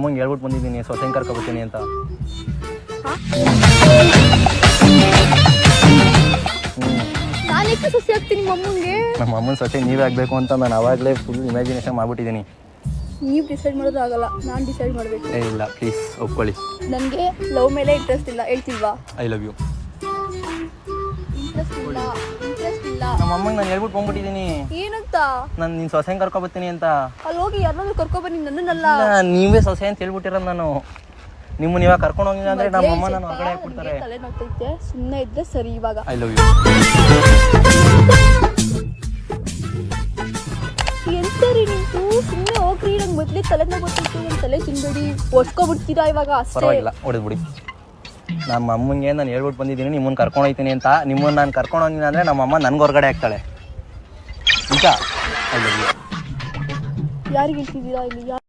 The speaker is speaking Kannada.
ಅಮ್ಮಂಗೆ ಹೇಳ್ಬಿಟ್ಟು ಬಂದಿದ್ದೀನಿ ಸೊಸೆಂಗೆ ಕರ್ಕೊಬರ್ತೀನಿ ಅಂತ. ನಾನೇಕೆ ಸೊಸೆ ಆಗ್ತೀನಿ ಅಮ್ಮಂಗೆ? ನಮ್ಮ ಅಮ್ಮನ ಸೊಸೆ ನೀವೇ ಆಗಬೇಕು ಅಂತ ನಾನು ಅವಾಗಲೇ ಫುಲ್ ಇಮ್ಯಾಜಿನೇಷನ್ ಮಾಡ್ಬಿಟ್ಟಿದ್ದೀನಿ. ನೀವು ಡಿಸೈಡ್ ಮಾಡೋದು ಆಗಲ್ಲ, ನಾನು ಡಿಸೈಡ್ ಮಾಡಬೇಕು. ಇಲ್ಲ ಪ್ಲೀಸ್ ಒಪ್ಕೊಳ್ಳಿ. ನನಗೆ ಲವ್ ಮೇಲೆ ಇಂಟ್ರೆಸ್ಟ್ ಇಲ್ಲ, ಹೇಳ್ತಿಲ್ವಾ? I love you. ಇಂಟ್ರೆಸ್ಟ್ ಇಲ್ಲ. ನಮ್ಮ ಅಮ್ಮಂಗೆ ನಾನು ಹೇಳ್ಬಿಟ್ಟು ಬಂದ್ಬಿಟ್ಟಿದ್ದೀನಿ ಏನಂತ? ನಾನು ನಿನ್ನ ಸೊಸೆಂಗೆ ಕರ್ಕೊಬರ್ತೀನಿ ಅಂತ. ಅಲ್ಲಿ ಹೋಗಿ ಯಾರನ್ನಾದ್ರೂ ಕರ್ಕೊಬನ್ನಿ, ನನ್ನನ್ನಲ್ಲ. ನೀವೇ ಸೊಸೆ ಅಂತ ಹೇಳ್ಬಿಟ್ಟಿರೋದು ನಾನು. ನಿಮ್ಮನ್ನ ಇವಾಗ ಕರ್ಕೊಂಡು ಹೋಗಿಲ್ಲ ಅಂದ್ರೆ ನಮ್ಮ ಅಮ್ಮ ನಾನು ಹೊರಗಡೆ ಹಾಕ್ಬಿಡ್ತಾರೆ. ತಲೆ ನೋಡ್ತೈತೆ, ಸುಮ್ಮನೆ ಇದ್ರೆ ಸರಿ. ಇವಾಗ ಐ ಲವ್ ಯು. ಎಂತರಿ ನಿಂತು ಸುಮ್ಮನೆ ಹೋಗ್ರಿ. ನಂಗೆ ಮೊದಲೇ ತಲೆನ ಗೊತ್ತಿತ್ತು, ನನ್ನ ತಲೆ ತಿನ್ಬೇಡಿ, ಒಡ್ಸ್ಕೊಬಿಡ್ತೀರಾ ಇವಾಗ ಅಷ್ಟೇ. ಪರವಾಗಿಲ್ಲ, ಹೊಡೆದ್ಬಿಡಿ. ನಮ್ಮ ಅಮ್ಮಂಗೆ ನಾನು ಹೇಳ್ಬಿಟ್ಟು ಬಂದಿದ್ದೀನಿ ನಿಮ್ಮನ್ನು ಕರ್ಕೊಂಡು ಹೋಗ್ತೀನಿ ಅಂತ. ನಿಮ್ಮನ್ನು ನಾನು ಕರ್ಕೊಂಡು ಹೋಗಿಲ್ಲ ಅಂದರೆ ನಮ್ಮ ಅಮ್ಮ ನನಗೆ ಹೊರಗಡೆ ಹಾಕ್ತಾಳೆ. ಈಗ ಐ ಲವ್ ಯು. ಯಾರಿಗೆ ಹೇಳ್ತಿದ್ದೀರಾ ಇಲ್ಲಿ?